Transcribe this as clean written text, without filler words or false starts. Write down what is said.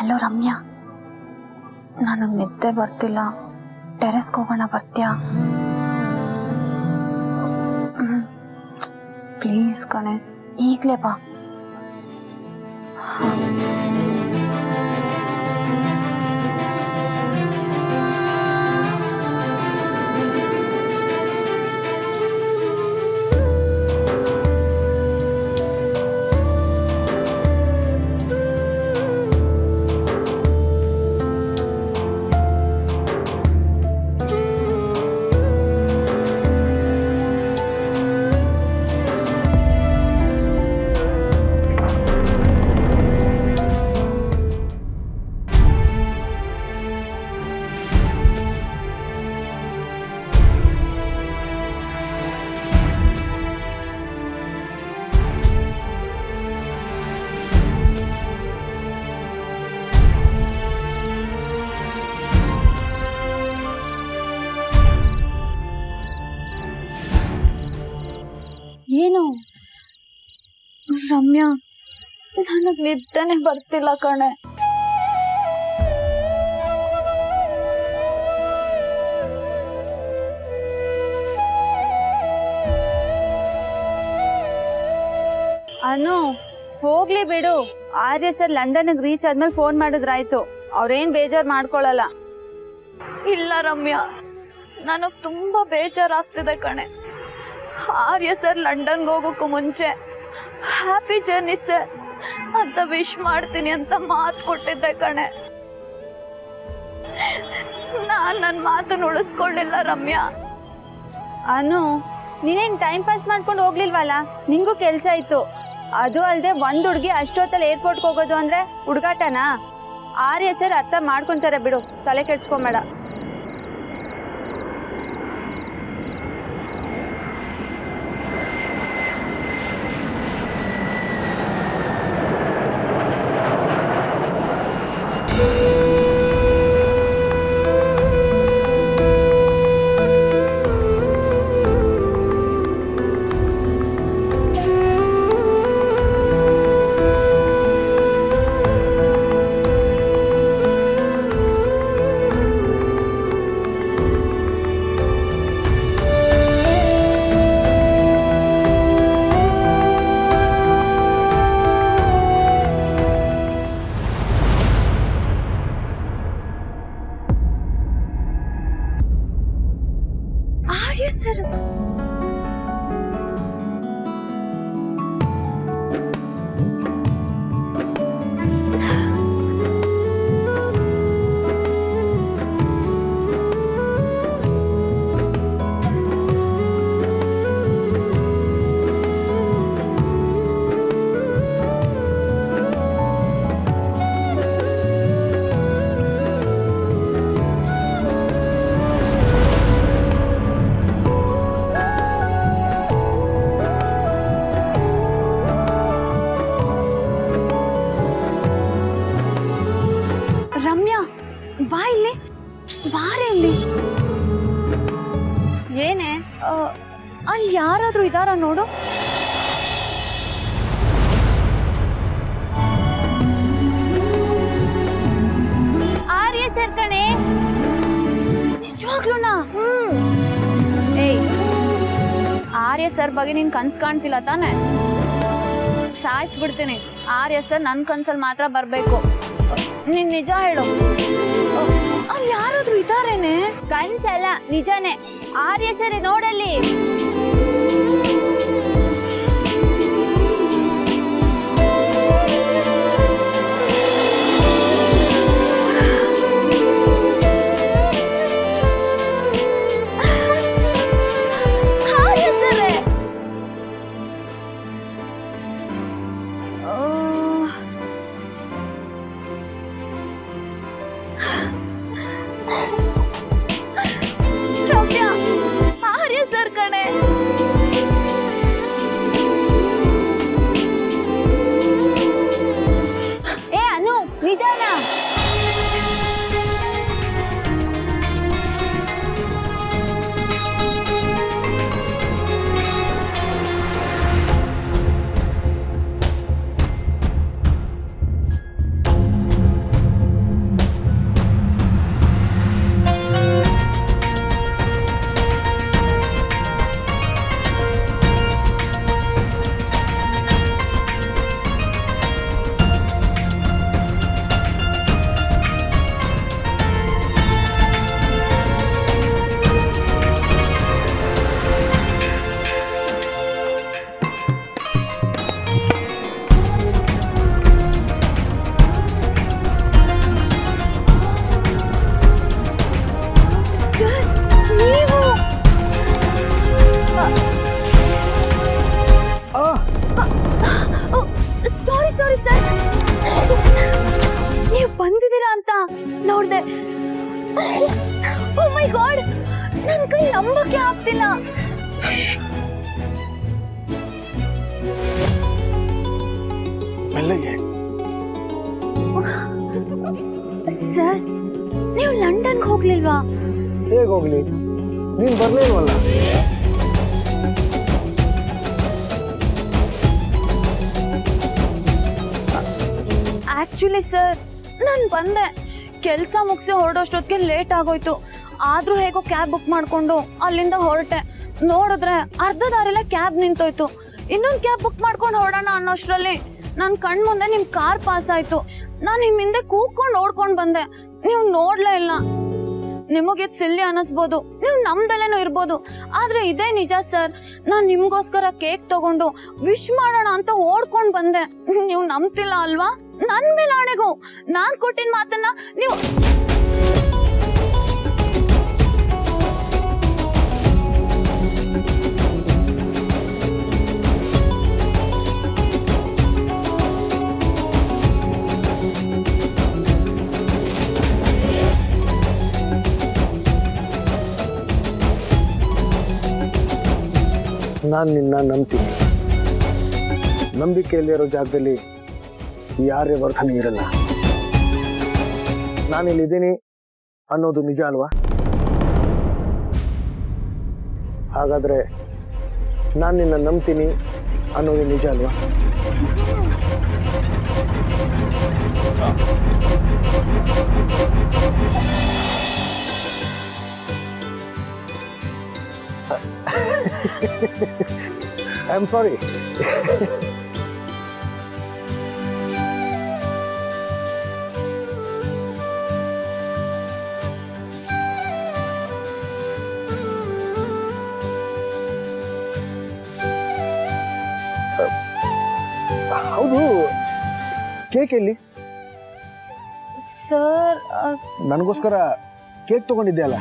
Hello Ramya, ನನಗೆ ನಿದ್ದೆ ಬರ್ತಿಲ್ಲ, ಟೆರೆಸ್ಗೆ ಹೋಗೋಣ ಬರ್ತೀಯಾ? ಪ್ಲೀಸ್ ಕಣೆ, ಈಗಲೇ ಬಾ. ಏನು ರಮ್ಯಾ, ನನಗ್ ನಿದ್ದೆನೆ ಬರ್ತಿಲ್ಲ ಕಣೆ. ಅನು, ಹೋಗ್ಲಿ ಬಿಡು. ಆರ್ಯ ಸರ್ ಲಂಡನ್ಗೆ ರೀಚ್ ಆದ್ಮೇಲೆ ಫೋನ್ ಮಾಡಿದ್ರಾಯ್ತು. ಅವ್ರೇನ್ ಬೇಜಾರ್ ಮಾಡ್ಕೊಳಲ್ಲ. ಇಲ್ಲ ರಮ್ಯಾ, ನನಗ್ ತುಂಬಾ ಬೇಜಾರಾಗ್ತಿದೆ ಕಣೆ. ಆರ್ಯ ಸರ್ ಲಂಡನ್ಗೆ ಹೋಗೋಕ್ಕೂ ಮುಂಚೆ ಹ್ಯಾಪಿ ಜರ್ನಿ ಸರ್ ಅಂತ ವಿಶ್ ಮಾಡ್ತೀನಿ ಅಂತ ಮಾತು ಕೊಟ್ಟಿದ್ದೆ ಕಣೆ. ನಾನ್ ನನ್ನ ಮಾತನ್ನು ಉಳಿಸ್ಕೊಳ್ಳಿಲ್ಲ ರಮ್ಯಾ. ಅನು, ನೀನೇನ್ ಟೈಮ್ ಪಾಸ್ ಮಾಡ್ಕೊಂಡು ಹೋಗ್ಲಿಲ್ವಲ್ಲ? ನಿಂಗೂ ಕೆಲ್ಸ ಇತ್ತು. ಅದು ಅಲ್ಲದೆ ಒಂದ್ ಹುಡುಗಿ ಅಷ್ಟೊತ್ತಲ್ಲಿ ಏರ್ಪೋರ್ಟ್ಗೆ ಹೋಗೋದು ಅಂದ್ರೆ ಹುಡುಗಾಟನಾ? ಆರ್ಯ ಸರ್ ಅರ್ಥ ಮಾಡ್ಕೊಂತಾರೆ ಬಿಡು, ತಲೆ ಕೆಡ್ಸ್ಕೊಂಬೇಡ. ಆರ್ಯ ಸರ್ ರಮ್ಯಾ, ಬಾ ಇಲ್ಲಿ, ಬಾರೆ ಇಲ್ಲಿ. ಏನೇ? ಅಲ್ಲಿ ಯಾರಾದ್ರೂ ಇದಾರ ನೋಡು. ಆರ್ಯ ಸರ್ ಕಣೆ. ನಿಜವಾಗ್ಲೂನಾ? ಏಯ್, ಆರ್ಯ ಸರ್ ಬಗ್ಗೆ ನೀನ್ ಕನ್ಸ್ ಕಾಣ್ತಿಲ್ಲ ತಾನೆ? ಸಾಯಿಸ್ಬಿಡ್ತೀನಿ. ಆರ್ಯ ಸರ್ ನನ್ ಕನ್ಸಲ್ಲಿ ಮಾತ್ರ ಬರ್ಬೇಕು. ನೀನ್ ನಿಜ ಹೇಳು, ಅಲ್ಲಿ ಯಾರಾದ್ರೂ ಇದಾರೇನೆ? ಕನ್ಸಲ್ಲ, ನಿಜಾನೇ. ಆರ್ಯ ಸರ್ ನೋಡಲ್ಲಿ. ಆರ್ಯ ಸರ್ ರಮ್ಯಾ, ಆರ್ಯ ಸರ್ ಕಣೆ. ಏ ಅನು, ನಿಧಾನ. ಅಂತ ನೋಡ್ದೆ. ಓ ಮೈ ಗಾಡ್, ನನ್ ಕೈ ನಂಬಕ್ಕೆ ಆಗ್ತಿಲ್ಲ. ಸರ್, ನೀವು ಲಂಡನ್ಗೆ ಹೋಗ್ಲಿಲ್ವಾ? ಹೇಗೆ ಹೋಗ್ಲಿ, ನೀನ್ ಬರ್ಲೇ ಇಲ್ವಲ್ಲ. ಆಕ್ಚುಲಿ ಸರ್, ನಾನು ಬಂದೆ, ಕೆಲಸ ಮುಗಿಸಿ ಹೊರಡೋಷ್ಟೊತ್ತಿಗೆ ಲೇಟ್ ಆಗೋಯ್ತು. ಆದ್ರೂ ಹೇಗೋ ಕ್ಯಾಬ್ ಬುಕ್ ಮಾಡ್ಕೊಂಡು ಅಲ್ಲಿಂದ ಹೊರಟೆ. ನೋಡಿದ್ರೆ ಅರ್ಧ ದಾರಿಲೇ ಕ್ಯಾಬ್ ನಿಂತೋಯ್ತು. ಇನ್ನೊಂದು ಕ್ಯಾಬ್ ಬುಕ್ ಮಾಡ್ಕೊಂಡು ಹೊರಡೋಣ ಅನ್ನೋಷ್ಟರಲ್ಲಿ ನನ್ನ ಕಣ್ ಮುಂದೆ ನಿಮ್ ಕಾರ್ ಪಾಸ್ ಆಯ್ತು. ನಾನು ನಿಮ್ ಹಿಂದೆ ಕೂತ್ಕೊಂಡು ಓಡ್ಕೊಂಡು ಬಂದೆ, ನೀವು ನೋಡ್ಲೇ ಇಲ್ಲ. ನಿಮಗೆ ಸಿಲ್ಲಿ ಅನ್ನಿಸ್ಬೋದು, ನೀವು ನಮ್ದಲ್ಲೇನೋ ಇರ್ಬೋದು, ಆದ್ರೆ ಇದೇ ನಿಜ ಸರ್. ನಾನು ನಿಮ್ಗೋಸ್ಕರ ಕೇಕ್ ತಗೊಂಡು ವಿಶ್ ಮಾಡೋಣ ಅಂತ ಓಡ್ಕೊಂಡು ಬಂದೆ. ನೀವು ನಂಬ್ತಿಲ್ಲ ಅಲ್ವಾ? ನನ್ ಮೇಲೆ ಆಣೆಗೂ ನಾನ್ ಕೊಟ್ಟಿನ ಮಾತನ್ನ ನೀವು ನಾನು ನಿನ್ನ ನಂಬ್ತೀನಿ. ನಂಬಿಕೆಯಲ್ಲಿರೋ ಜಾಗದಲ್ಲಿ ಯಾರೇ ವರ್ತನೆ ಇರಲ್ಲ. ನಾನಿಲ್ಲಿದ್ದೀನಿ ಅನ್ನೋದು ನಿಜ ಅಲ್ವಾ? ಹಾಗಾದ್ರೆ ನಾನು ನಿನ್ನ ನಂಬ್ತೀನಿ ಅನ್ನೋದು ನಿಜ ಅಲ್ವಾ? I am sorry. ಹೌದು, ಕೇಕ್ ಎಲ್ಲಿ? ಸರ್ ನನಗೋಸ್ಕರ ಕೇಕ್ ತಗೊಂಡಿದ್ದೆ ಅಲ್ಲ?